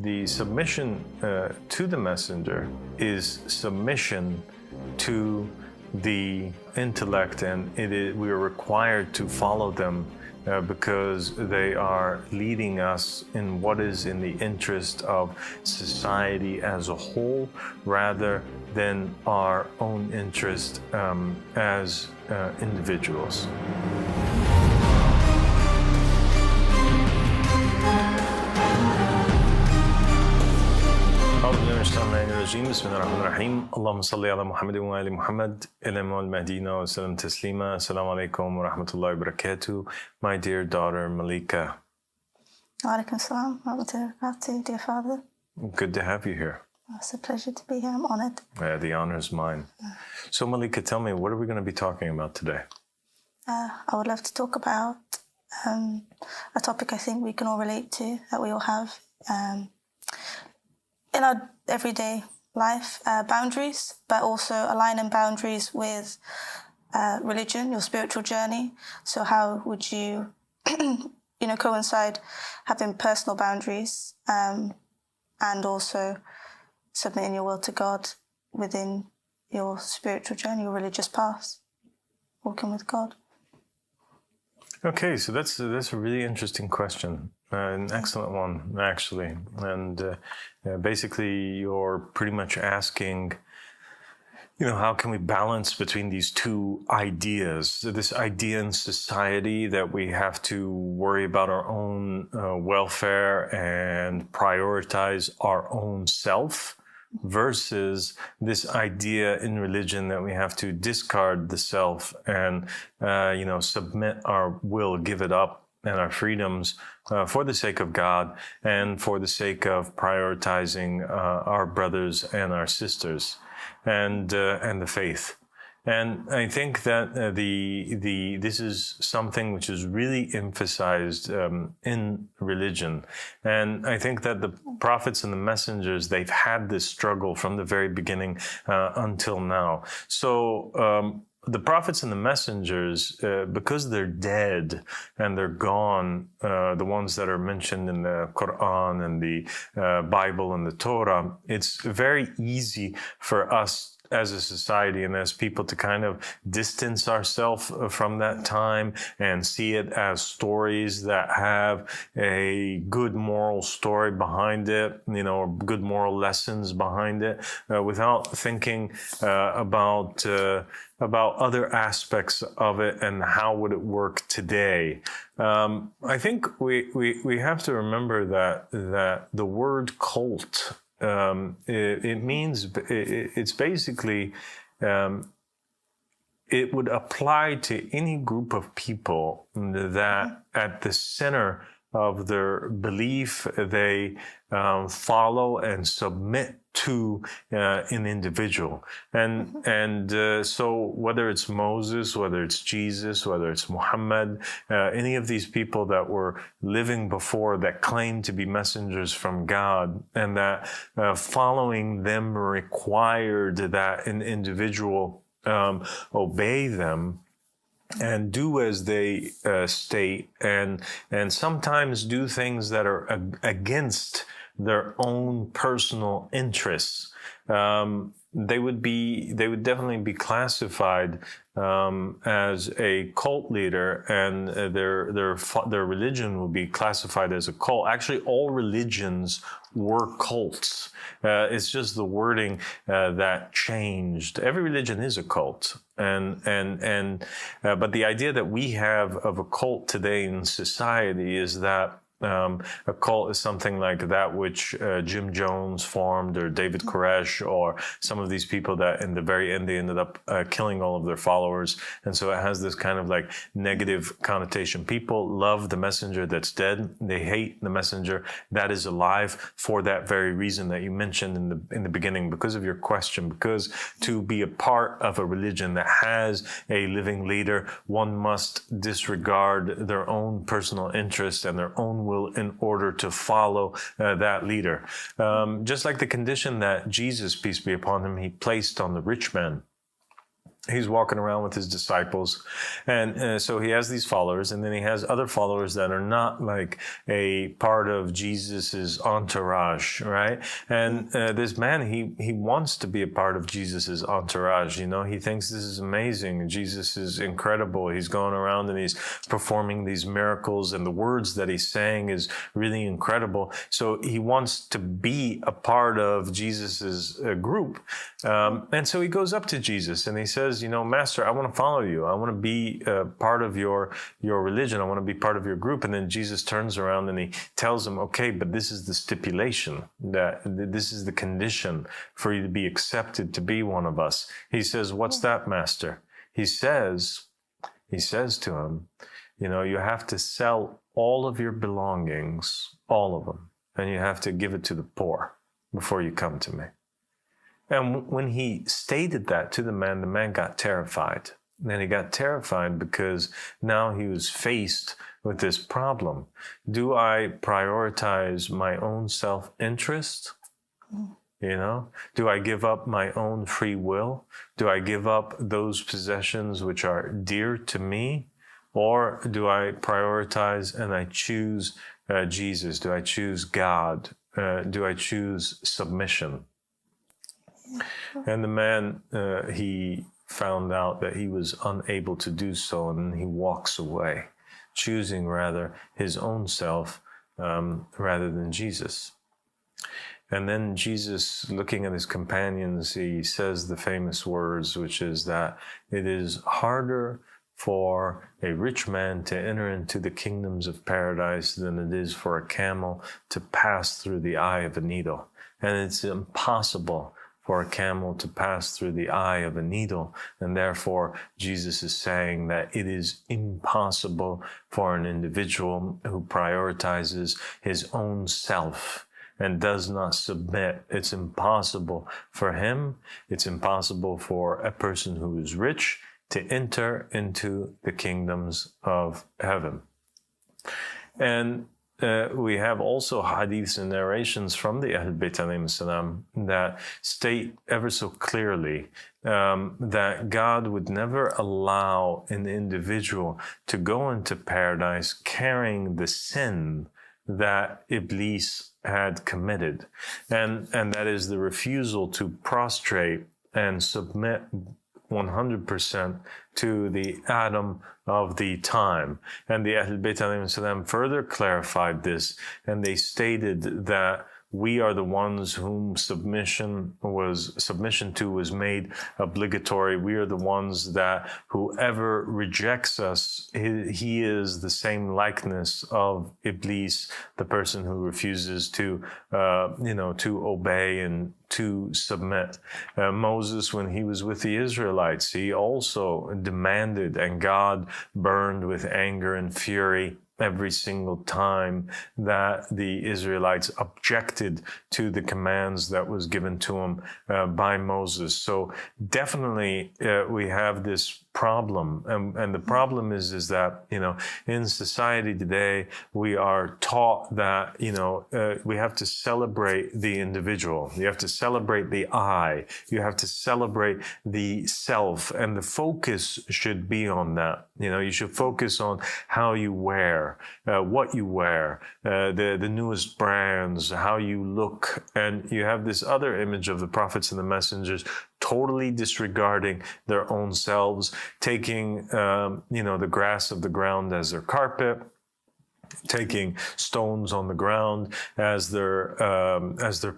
the submission to the messenger is submission to the intellect, and we are required to follow them because they are leading us in what is in the interest of society as a whole, rather than our own interest as individuals. Bismillahirrahmanirrahim. Allahümme salli ala Muhammedin ve ali Muhammed. Elemu al-Mahdina ve selam teslima. Assalamu alaikum wa rahmatullahi wa barakatuh. My dear daughter, Malika. Alaikum salam wa rahmatullahi wa barakatuh, dear father. Good to have you here. It's a pleasure to be here. I'm honored. Yeah, the honor is mine. So Malika, tell me, what are we going to be talking about today? I would love to talk about a topic I think we can all relate to, that we all have in our everyday life, boundaries, but also aligning boundaries with religion, your spiritual journey. So how would you, coincide having personal boundaries and also submitting your will to God within your spiritual journey, your religious path, walking with God? Okay, so that's a really interesting question. An excellent one, actually. And basically, you're pretty much asking, how can we balance between these two ideas? This idea in society that we have to worry about our own welfare and prioritize our own self, versus this idea in religion that we have to discard the self and, submit our will, give it up, and our freedoms for the sake of God and for the sake of prioritizing our brothers and our sisters and the faith. And I think that this is something which is really emphasized in religion. And I think that the prophets and the messengers, they've had this struggle from the very beginning until now. So the prophets and the messengers, because they're dead and they're gone, the ones that are mentioned in the Quran and the Bible and the Torah, it's very easy for us as a society and as people to kind of distance ourselves from that time and see it as stories that have a good moral story behind it, or good moral lessons behind it, without thinking about other aspects of it and how would it work today. I think we have to remember that the word cult, it means, it's basically, it would apply to any group of people that at the center of their belief, they follow and submit to an individual. And so whether it's Moses, whether it's Jesus, whether it's Muhammad, any of these people that were living before that claimed to be messengers from God, and that following them required that an individual obey them and do as they state, and sometimes do things that are against their own personal interests. They would definitely be classified as a cult leader, and their religion will be classified as a cult. Actually, all religions were cults. It's just the wording that changed. Every religion is a cult, but the idea that we have of a cult today in society is that a cult is something like that which Jim Jones formed, or David Koresh, or some of these people that in the very end they ended up killing all of their followers. And so it has this kind of like negative connotation. People love the messenger that's dead. They hate the messenger that is alive for that very reason that you mentioned in the beginning, because of your question. Because to be a part of a religion that has a living leader, one must disregard their own personal interests and their own will in order to follow that leader. Just like the condition that Jesus, peace be upon him, he placed on the rich man. he's walking around with his disciples. And so he has these followers, and then he has other followers that are not like a part of Jesus's entourage, right? And this man, he wants to be a part of Jesus's entourage. You know, he thinks this is amazing. Jesus is incredible. He's going around and he's performing these miracles, and the words that he's saying is really incredible. So he wants to be a part of Jesus's group. And so he goes up to Jesus and he says, you know, Master, I want to follow you. I want to be part of your religion. I want to be part of your group. And then Jesus turns around and he tells him, okay, but this is the stipulation, that this is the condition for you to be accepted to be one of us. He says, what's that, Master? He says to him, you know, you have to sell all of your belongings, all of them, and you have to give it to the poor before you come to me. And when he stated that to the man got terrified. And he got terrified because now he was faced with this problem. Do I prioritize my own self-interest? You know, do I give up my own free will? Do I give up those possessions which are dear to me? Or do I prioritize and I choose Jesus? Do I choose God? Do I choose submission? And the man, he found out that he was unable to do so, and he walks away, choosing rather his own self rather than Jesus. And then Jesus, looking at his companions, he says the famous words, which is that it is harder for a rich man to enter into the kingdoms of paradise than it is for a camel to pass through the eye of a needle. And it's impossible for a camel to pass through the eye of a needle. And therefore, Jesus is saying that it is impossible for an individual who prioritizes his own self and does not submit. It's impossible for him. It's impossible for a person who is rich to enter into the kingdoms of heaven. And we have also hadiths and narrations from the Ahl Bayt alayhim salam that state ever so clearly that God would never allow an individual to go into paradise carrying the sin that Iblis had committed. And that is the refusal to prostrate and submit 100% to the Adam of the time. And the Ahl Bayt alayhim salam further clarified this, and they stated that we are the ones whom submission to was made obligatory. We are the ones that whoever rejects us, he is the same likeness of Iblis, the person who refuses to obey and to submit. Moses, when he was with the Israelites, he also demanded, and God burned with anger and fury every single time that the Israelites objected to the commands that was given to them by Moses. So definitely we have this problem, and the problem is that, you know, in society today we are taught that, you know, we have to celebrate the individual, you have to celebrate the I, you have to celebrate the self, and the focus should be on that. You know, you should focus on how you wear, what you wear, the newest brands, how you look, and you have this other image of the prophets and the messengers totally disregarding their own selves, taking, the grass of the ground as their carpet, taking stones on the ground as their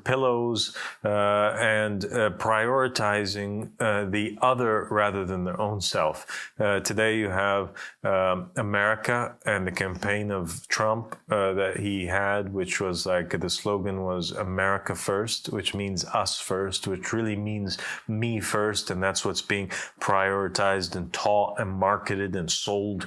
pillows, and prioritizing the other rather than their own self. Today you have America and the campaign of Trump that he had, which was like, the slogan was America first, which means us first, which really means me first, and that's what's being prioritized and taught and marketed and sold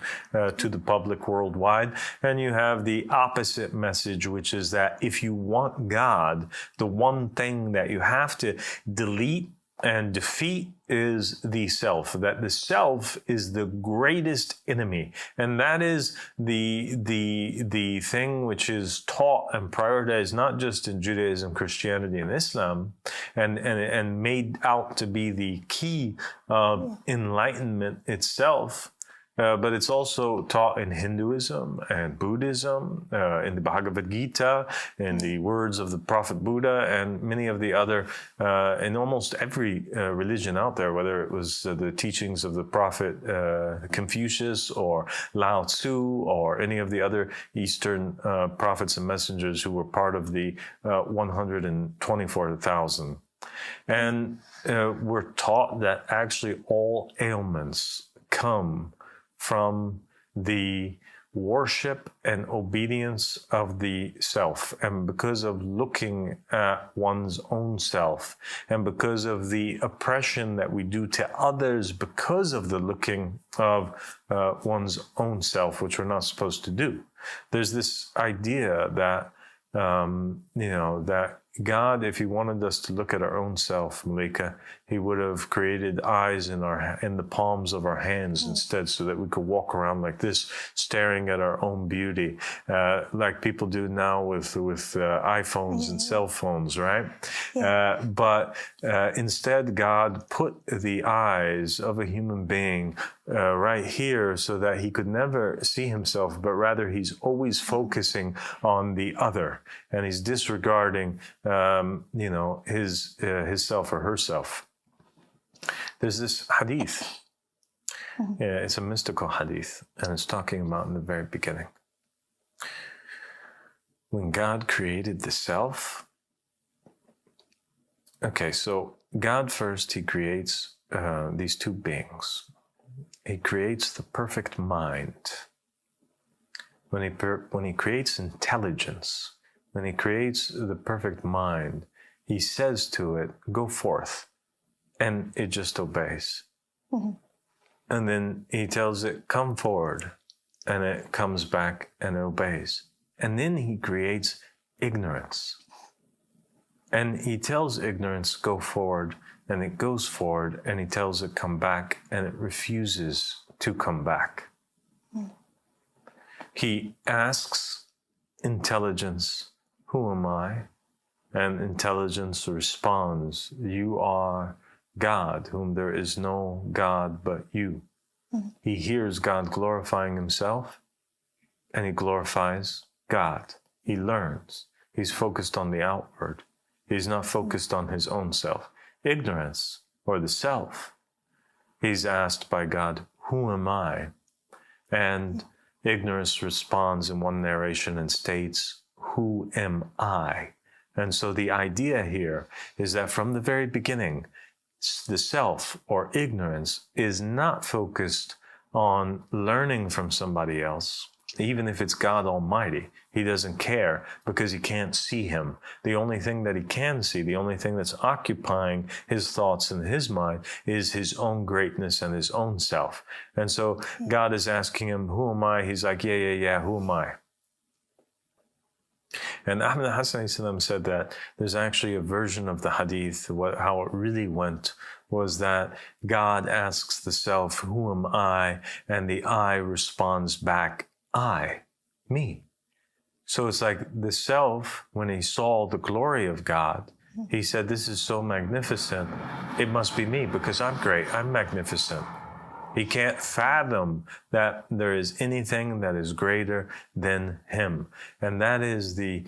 to the public worldwide. And you have the opposite message, which is that if you want God, the one thing that you have to delete and defeat is the self, that the self is the greatest enemy. And that is the thing which is taught and prioritized not just in Judaism, Christianity, and Islam, and made out to be the key of enlightenment itself. But it's also taught in Hinduism and Buddhism, in the Bhagavad Gita, in the words of the Prophet Buddha, and many of the other, in almost every religion out there, whether it was the teachings of the Prophet Confucius or Lao Tzu or any of the other Eastern prophets and messengers who were part of the 124,000. And we're taught that actually all ailments come from the worship and obedience of the self, and because of looking at one's own self, and because of the oppression that we do to others because of the looking of one's own self, which we're not supposed to do. There's this idea that, that God, if he wanted us to look at our own self, Malika, he would have created eyes in the palms of our hands instead, so that we could walk around like this, staring at our own beauty, like people do now with iPhones and cell phones, right? But instead, God put the eyes of a human being right here, so that he could never see himself, but rather he's always focusing on the other, and he's disregarding his self or herself. There's this hadith. It's a mystical hadith, and it's talking about in the very beginning. When God created the self, okay, so God first, he creates these two beings. He creates the perfect mind. When he creates intelligence, when he creates the perfect mind, he says to it, go forth, and it just obeys. Mm-hmm. And then he tells it, come forward, and it comes back and it obeys. And then he creates ignorance. And he tells ignorance, go forward, and it goes forward, and he tells it, come back, and it refuses to come back. Mm. He asks intelligence, who am I? And intelligence responds, you are God, whom there is no God but you. Mm-hmm. He hears God glorifying himself, and he glorifies God. He learns. He's focused on the outward. He's not focused on his own self. Ignorance, or the self, he's asked by God, who am I? And ignorance responds in one narration and states, who am I? And so the idea here is that from the very beginning, the self, or ignorance, is not focused on learning from somebody else, even if it's God Almighty. He doesn't care, because he can't see him. The only thing that he can see, the only thing that's occupying his thoughts and his mind, is his own greatness and his own self. And so God is asking him, who am I? He's like, yeah, who am I? And Ahmed Hassan said that there's actually a version of the hadith, how it really went was that God asks the self, who am I? And the I responds back, I, me. So it's like the self, when he saw the glory of God, he said, this is so magnificent, it must be me, because I'm great, I'm magnificent. He can't fathom that there is anything that is greater than him. And that is the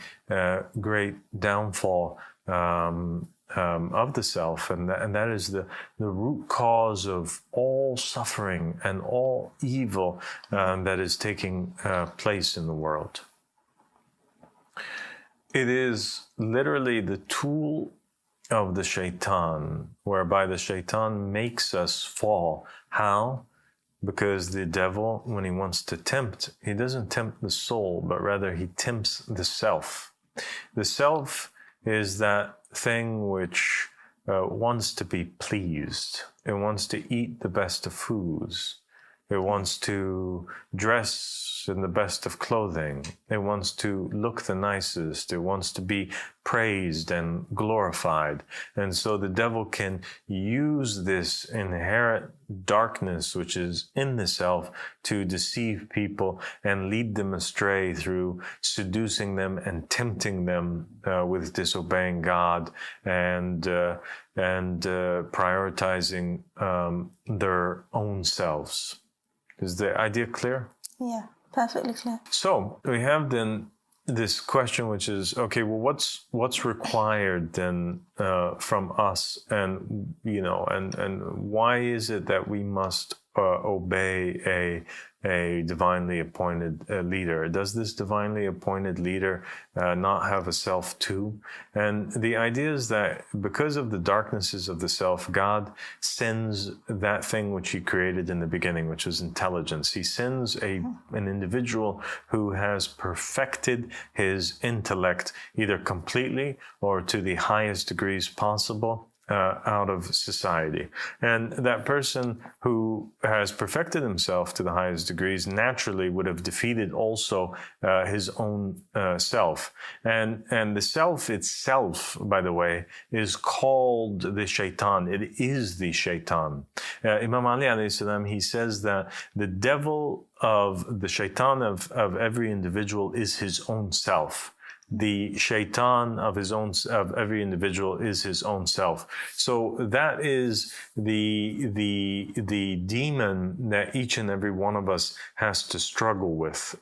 great downfall of the self. And that is the root cause of all suffering and all evil that is taking place in the world. It is literally the tool of the shaitan, whereby the shaitan makes us fall. How? Because the devil, when he wants to tempt, he doesn't tempt the soul, but rather he tempts the self. The self is that thing which wants to be pleased. It wants to eat the best of foods. It wants to dress in the best of clothing. It wants to look the nicest. It wants to be praised and glorified. And so the devil can use this inherent darkness which is in the self to deceive people and lead them astray through seducing them and tempting them with disobeying God and prioritizing their own selves. Is the idea clear? Yeah, perfectly clear. So we have then this question, which is, okay, well, what's required then from us, and and why is it that we must obey a divinely appointed leader? Does this divinely appointed leader not have a self too? And the idea is that because of the darknesses of the self, God sends that thing which he created in the beginning, which was intelligence. He sends an individual who has perfected his intellect either completely or to the highest degrees possible out of society. And that person who has perfected himself to the highest degrees naturally would have defeated also his own self. And the self itself, by the way, is called the shaitan. It is the shaitan. Imam Ali alayhi salam, he says that the devil of the shaitan of every individual is his own self. The shaitan of every individual is his own self. So that is the demon that each and every one of us has to struggle with.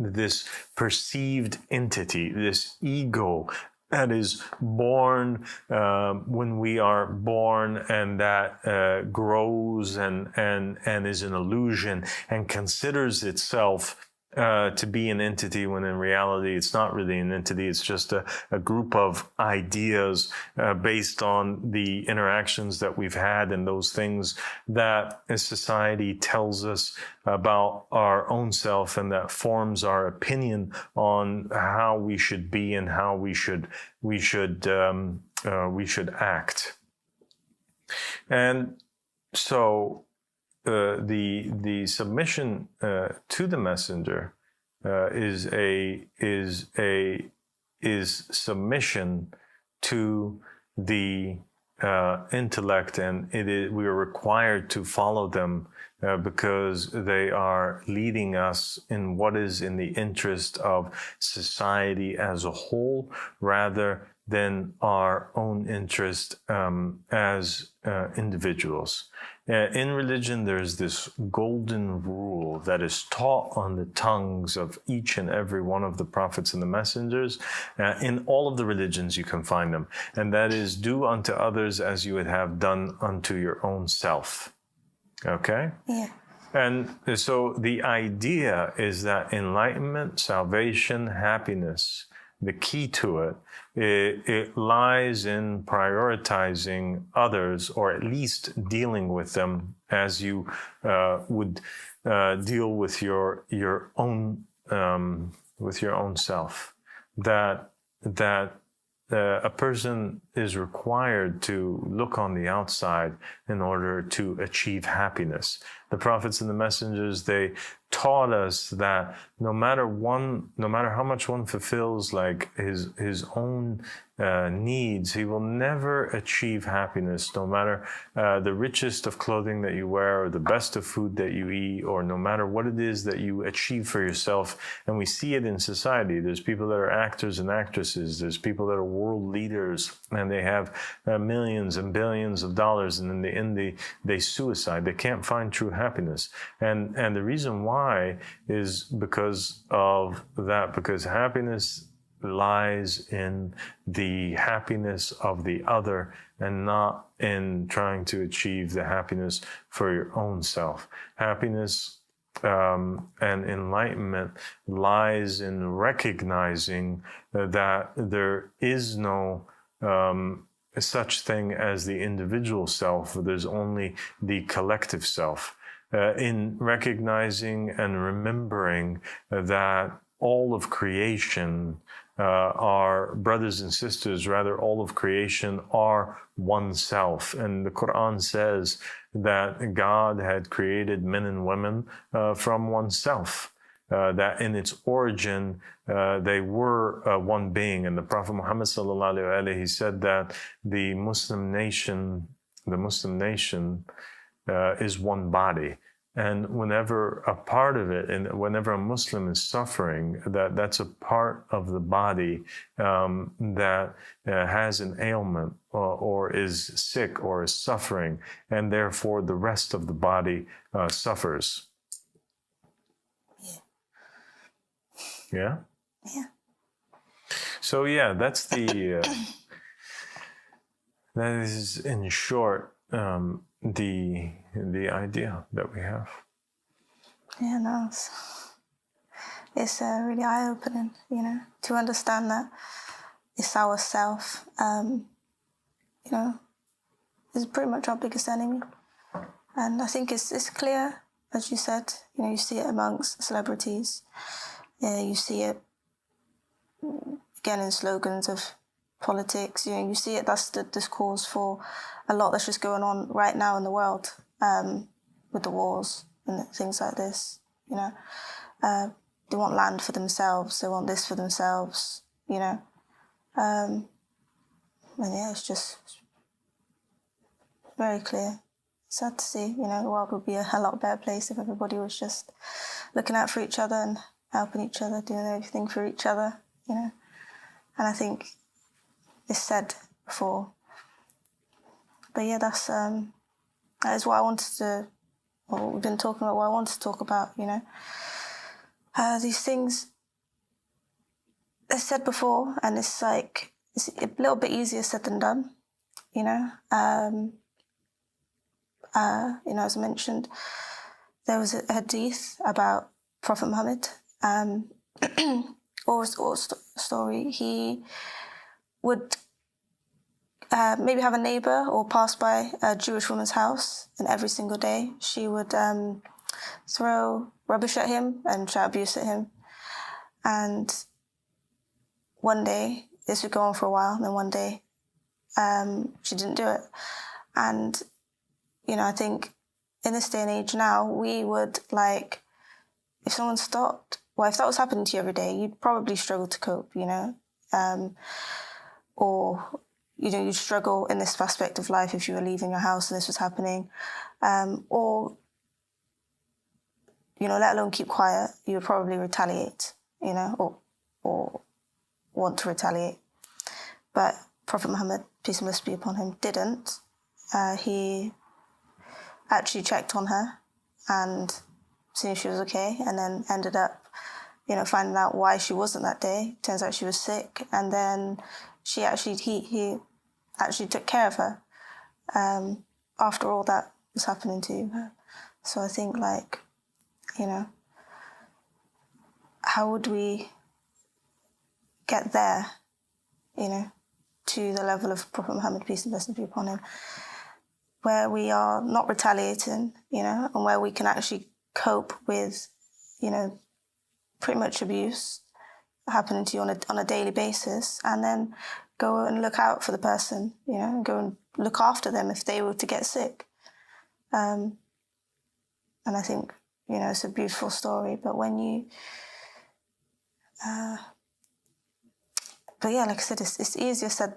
This perceived entity, this ego that is born when we are born, and that grows and is an illusion and considers itself to be an entity, when in reality it's not really an entity. It's just a group of ideas based on the interactions that we've had and those things that society tells us about our own self, and that forms our opinion on how we should be and how we should act. And so the submission to the messenger is submission to the intellect, and we are required to follow them because they are leading us in what is in the interest of society as a whole, rather than our own interest as individuals. In religion, there's this golden rule that is taught on the tongues of each and every one of the prophets and the messengers. In all of the religions, you can find them. And that is, do unto others as you would have done unto your own self. Okay? Yeah. And so the idea is that enlightenment, salvation, happiness, the key to it lies in prioritizing others, or at least dealing with them as you would deal with your own self. That a person is required to look on the outside in order to achieve happiness. The prophets and the messengers, they taught us that no matter how much one fulfills like his own needs, he will never achieve happiness, no matter the richest of clothing that you wear, or the best of food that you eat, or no matter what it is that you achieve for yourself. And we see it in society. There's people that are actors and actresses. There's people that are world leaders, and they have millions and billions of dollars, and in the end they suicide. They can't find true happiness. And the reason why is because of that, because happiness lies in the happiness of the other, and not in trying to achieve the happiness for your own self. Happiness and enlightenment lies in recognizing that there is no such thing as the individual self. There's only the collective self. In recognizing and remembering that all of creation are brothers and sisters. Rather, all of creation are oneself. And the Quran says that God had created men and women from oneself. That in its origin, they were one being. And the Prophet Muhammad sallallahu alaihi wasallam, he said that the Muslim nation is one body. And whenever a part of it, and whenever a Muslim is suffering, that's a part of the body that has an ailment or is sick or is suffering, and therefore the rest of the body suffers. Yeah? Yeah. So yeah, that's the, that is in short, the idea that we have. Yeah, no, it's really eye-opening, you know, to understand that it's ourself, you know, is pretty much our biggest enemy. And I think it's clear, as you said, you know, you see it amongst celebrities. You see it, again, in slogans of politics. You know, you see it, that's the discourse for a lot that's just going on right now in the world, with the wars and things like this, you know. They want land for themselves, they want this for themselves, you know. And yeah, it's just very clear. Sad to see, you know, the world would be a lot better place if everybody was just looking out for each other and helping each other, doing everything for each other, you know. And I think it's said before. But yeah, that is what I wanted to, what we've been talking about, what I wanted to talk about, you know. These things, as said before, and it's like, it's a little bit easier said than done, you know. You know, as I mentioned, there was a hadith about Prophet Muhammad, or a story. He would maybe have a neighbour or pass by a Jewish woman's house, and every single day she would throw rubbish at him and shout abuse at him. And one day, this would go on for a while, and then one day she didn't do it. And, you know, I think in this day and age now, we would, like, if someone stopped, well, if that was happening to you every day, you'd probably struggle to cope, you know. Or, you know, you'd struggle in this aspect of life if you were leaving your house and this was happening. Or, you know, let alone keep quiet, you would probably retaliate, you know, or want to retaliate. But Prophet Muhammad, peace and blessings be upon him, didn't. He actually checked on her and seen if she was okay, and then ended up, you know, finding out why she wasn't that day. Turns out she was sick, and then he actually took care of her after all that was happening to her. So I think, like, you know, how would we get there, you know, to the level of Prophet Muhammad, peace and blessings be upon him, where we are not retaliating, you know, and where we can actually cope with, you know, pretty much abuse happening to you on a daily basis, and then go and look out for the person, you know, and go and look after them if they were to get sick. And I think, you know, it's a beautiful story, but when you, but yeah, like I said, it's easier said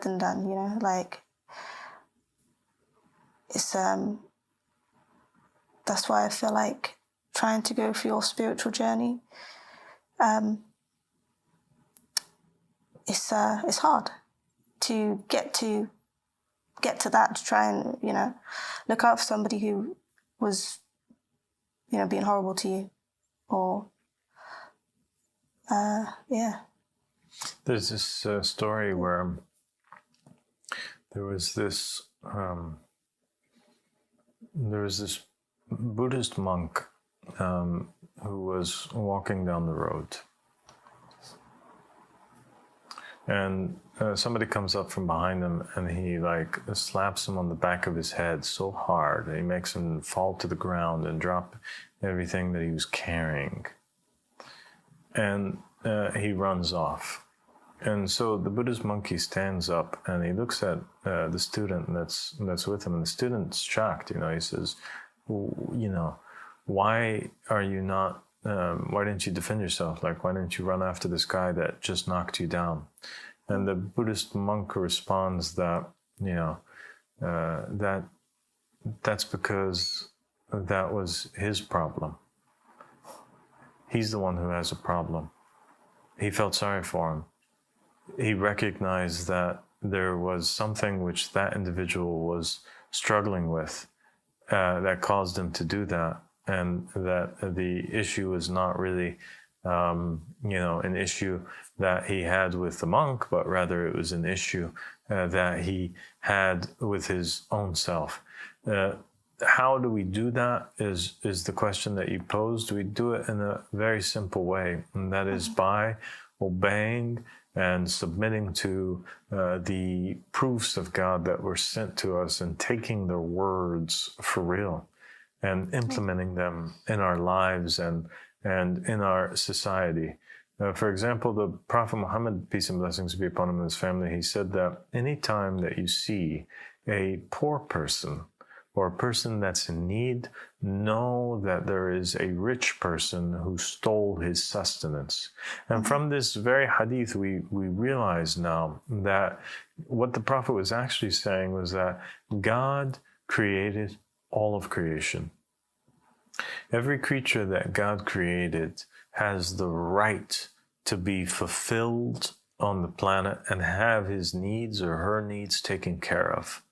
than done, you know, like, it's, that's why I feel like trying to go through your spiritual journey, it's hard to get to that, to try and, you know, look out for somebody who was, you know, being horrible to you, or yeah. There's this story where there was this Buddhist monk who was walking down the road, and somebody comes up from behind him, and he, like, slaps him on the back of his head so hard that he makes him fall to the ground and drop everything that he was carrying. and he runs off. And so the Buddhist monkey stands up and he looks at the student that's with him, and the student's shocked. He says, why are you not? Why didn't you defend yourself? Like, why didn't you run after this guy that just knocked you down? And the Buddhist monk responds that that's because that was his problem. He's the one who has a problem. He felt sorry for him. He recognized that there was something which that individual was struggling with that caused him to do that, and that the issue is not really, an issue that he had with the monk, but rather it was an issue that he had with his own self. How do we do that is the question that you posed. We do it in a very simple way, and that is by obeying and submitting to the proofs of God that were sent to us, and taking their words for real and implementing them in our lives and in our society. For example, the Prophet Muhammad, peace and blessings be upon him and his family, he said that any time that you see a poor person or a person that's in need, know that there is a rich person who stole his sustenance. And from this very hadith, we realize now that what the Prophet was actually saying was that God created all of creation. Every creature that God created has the right to be fulfilled on the planet and have his needs or her needs taken care of.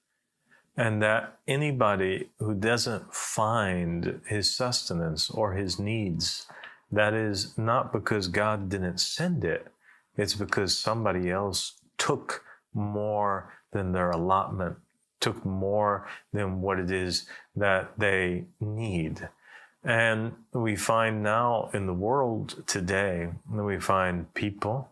And that anybody who doesn't find his sustenance or his needs, that is not because God didn't send it, it's because somebody else took more than their allotment, took more than what it is that they need. And we find now in the world today, we find people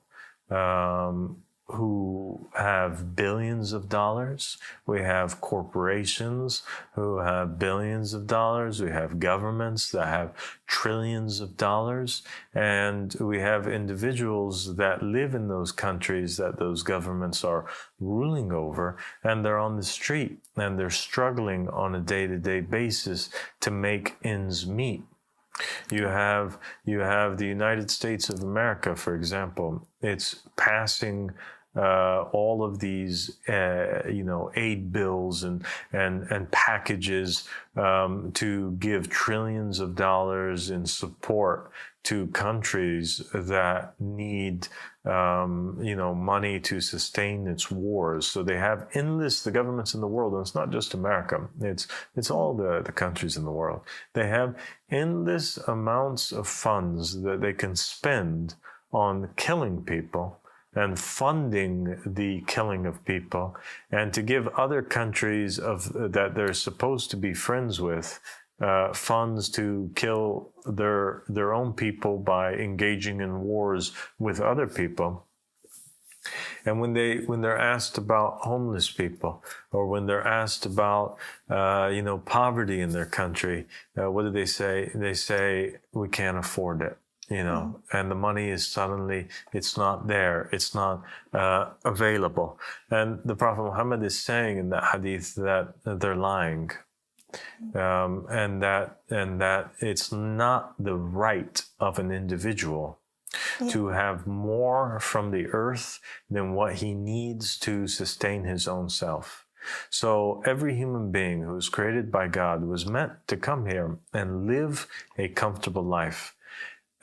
who have billions of dollars. We have corporations who have billions of dollars. We have governments that have trillions of dollars. And we have individuals that live in those countries that those governments are ruling over, and they're on the street and they're struggling on a day-to-day basis to make ends meet. You have the United States of America, for example. It's passing all of these, aid bills and packages to give trillions of dollars in support to countries that need, money to sustain its wars. So they have the governments in the world, and it's not just America. It's all the countries in the world. They have endless amounts of funds that they can spend on killing people and funding the killing of people, and to give other countries that they're supposed to be friends with funds to kill their own people by engaging in wars with other people. And when they're asked about homeless people, or when they're asked about poverty in their country, what do they say? They say, we can't afford it. And the money is suddenly, it's not there, it's not available. And the Prophet Muhammad is saying in that hadith that they're lying, and that it's not the right of an individual to have more from the earth than what he needs to sustain his own self. So every human being who was created by God was meant to come here and live a comfortable life.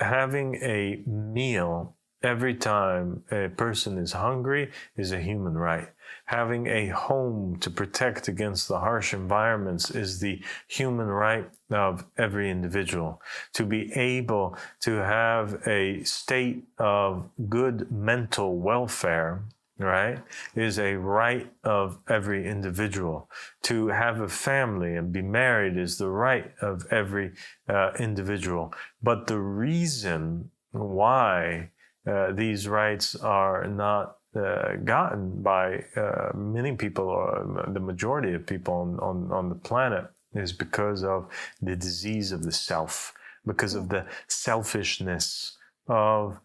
Having a meal every time a person is hungry is a human right. Having a home to protect against the harsh environments is the human right of every individual. To be able to have a state of good mental welfare, right, is a right of every individual. To have a family and be married is the right of every individual. But the reason why these rights are not gotten by many people, or the majority of people on the planet, is because of the disease of the self, because of the selfishness of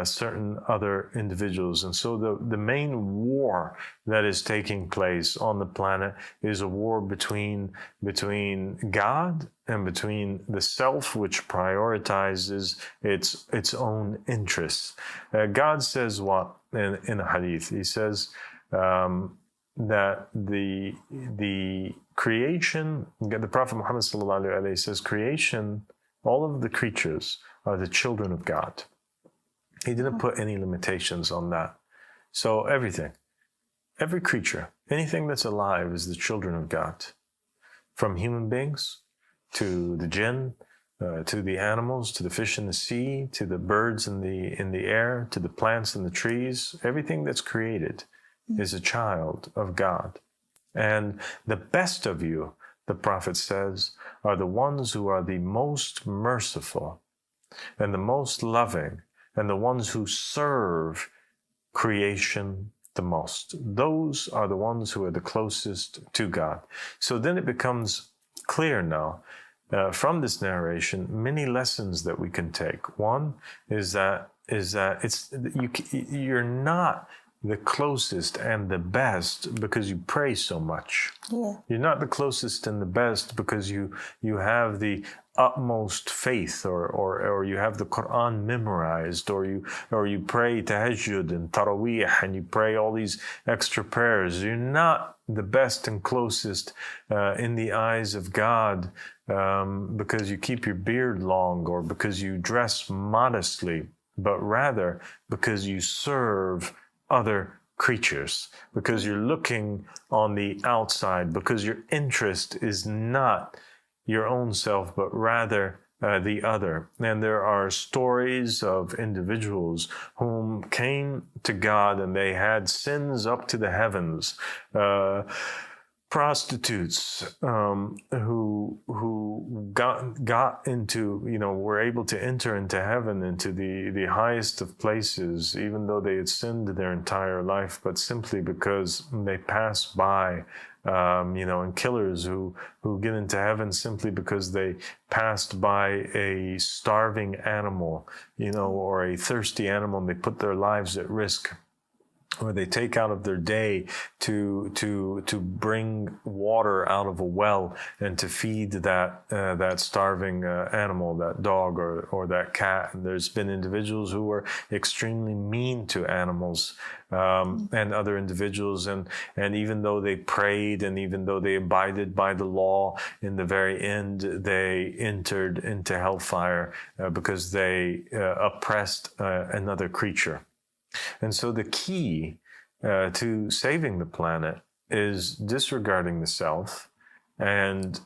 certain other individuals. And so the main war that is taking place on the planet is a war between God and between the self, which prioritizes its own interests. God says what in a hadith? He says that the creation, the Prophet Muhammad sallallahu alaihi wasallam says, creation, all of the creatures are the children of God. He didn't put any limitations on that. So everything, every creature, anything that's alive is the children of God. From human beings to the jinn, to the animals, to the fish in the sea, to the birds in the air, to the plants and the trees, everything that's created is a child of God. And the best of you, the Prophet says, are the ones who are the most merciful and the most loving and the ones who serve creation the most. Those are the ones who are the closest to God. So then it becomes clear now from this narration many lessons that we can take. One is that you're not the closest and the best because you pray so much. Yeah. You're not the closest and the best because you have the utmost faith or you have the Quran memorized or you pray tahajjud and tarawih and you pray all these extra prayers. You're not the best and closest in the eyes of God because you keep your beard long or because you dress modestly, but rather because you serve other creatures, because you're looking on the outside, because your interest is not your own self, but rather the other. And there are stories of individuals whom came to God and they had sins up to the heavens, prostitutes who got into, were able to enter into heaven, into the highest of places, even though they had sinned their entire life, but simply because they passed by, and killers who get into heaven simply because they passed by a starving animal, or a thirsty animal, and they put their lives at risk. Or they take out of their day to bring water out of a well and to feed that starving animal, that dog or that cat. And there's been individuals who were extremely mean to animals and other individuals, and even though they prayed and even though they abided by the law, in the very end they entered into hellfire because they oppressed another creature. And so the key to saving the planet is disregarding the self and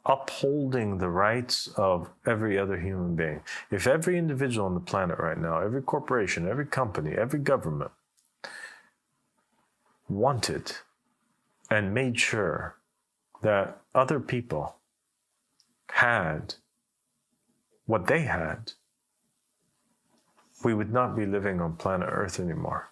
upholding the rights of every other human being. If every individual on the planet right now, every corporation, every company, every government wanted and made sure that other people had what they had, we would not be living on planet Earth anymore.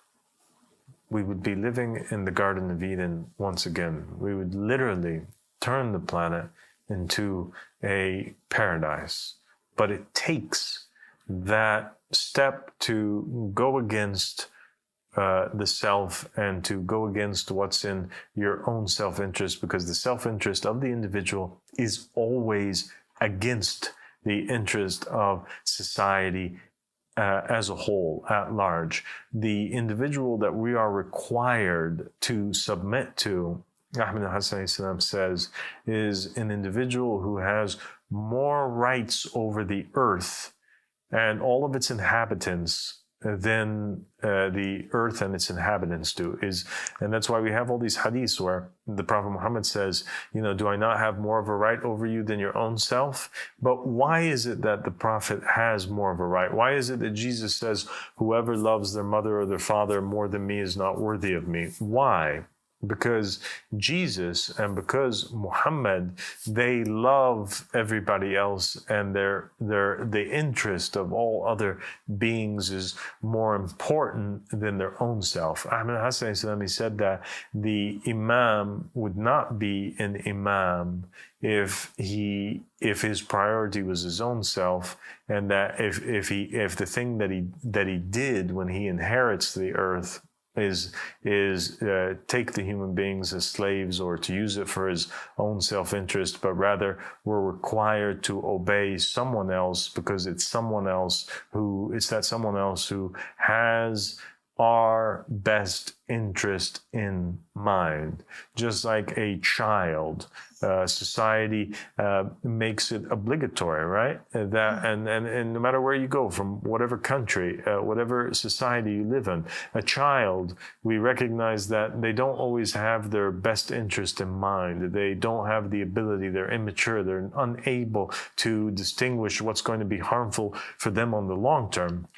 We would be living in the Garden of Eden once again. We would literally turn the planet into a paradise. But it takes that step to go against the self and to go against what's in your own self-interest, because the self-interest of the individual is always against the interest of society as a whole, at large. The individual that we are required to submit to, Ahmed al-Hassan says, is an individual who has more rights over the earth and all of its inhabitants than the earth and its inhabitants do. And that's why we have all these hadiths where the Prophet Muhammad says, do I not have more of a right over you than your own self? But why is it that the Prophet has more of a right? Why is it that Jesus says, whoever loves their mother or their father more than me is not worthy of me? Why? because Jesus and because Muhammad, they love everybody else, and the interest of all other beings is more important than their own self. Ahmed Hassan Islami said that the Imam would not be an Imam if his priority was his own self, and that if the thing that he did when he inherits the earth is take the human beings as slaves or to use it for his own self-interest, but rather we're required to obey someone else because it's that someone else who has our best interest in mind. Just like a child, society makes it obligatory, right? That and no matter where you go, from whatever country, whatever society you live in, a child, we recognize that they don't always have their best interest in mind. They don't have the ability. They're immature. They're unable to distinguish what's going to be harmful for them on the long term.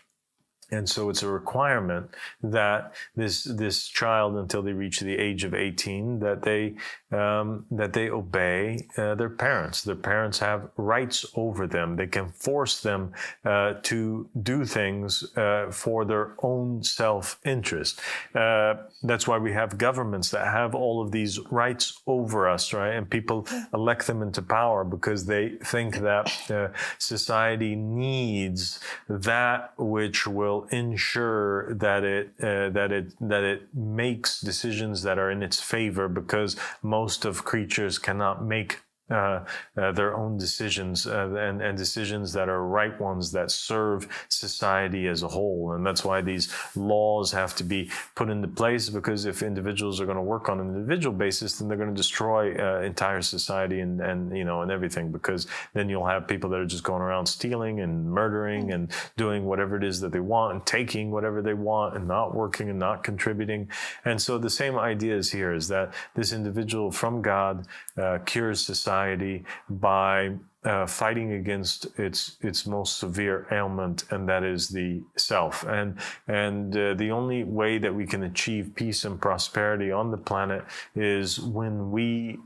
And so it's a requirement that this child, until they reach the age of 18, that they obey their parents. Their parents have rights over them. They can force them to do things for their own self-interest. That's why we have governments that have all of these rights over us, right? And people elect them into power because they think that society needs that which will ensure that it makes decisions that are in its favor, because most of creatures cannot make their own decisions and decisions that are right ones that serve society as a whole. And that's why these laws have to be put into place, because if individuals are going to work on an individual basis, then they're going to destroy entire society and everything, because then you'll have people that are just going around stealing and murdering and doing whatever it is that they want and taking whatever they want and not working and not contributing. And so the same idea is here, is that this individual from God cures society by fighting against its most severe ailment, and that is the self. And the only way that we can achieve peace and prosperity on the planet is when we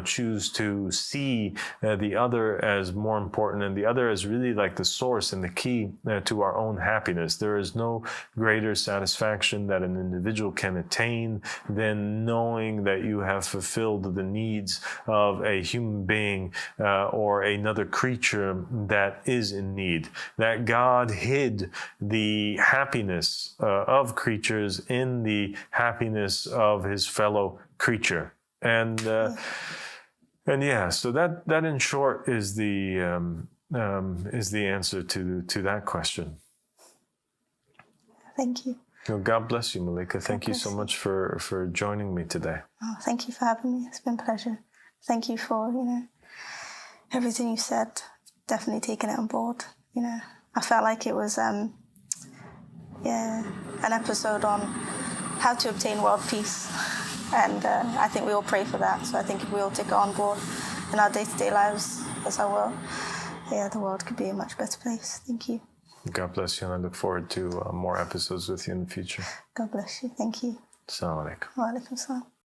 choose to see the other as more important, and the other as really like the source and the key to our own happiness. There is no greater satisfaction that an individual can attain than knowing that you have fulfilled the needs of a human being or another creature that is in need. That God hid the happiness of creatures in the happiness of his fellow creature. And so that in short is the answer to that question. Thank you. Well, God bless you, Malika. Thank you so much for joining me today. Oh, thank you for having me. It's been a pleasure. Thank you for everything you said. Definitely taking it on board. I felt like it was an episode on how to obtain world peace. And I think we all pray for that. So I think if we all take it on board in our day-to-day lives, as I will, the world could be a much better place. Thank you. God bless you, and I look forward to more episodes with you in the future. God bless you. Thank you. Assalamu alaikum. Wa alaikum salam.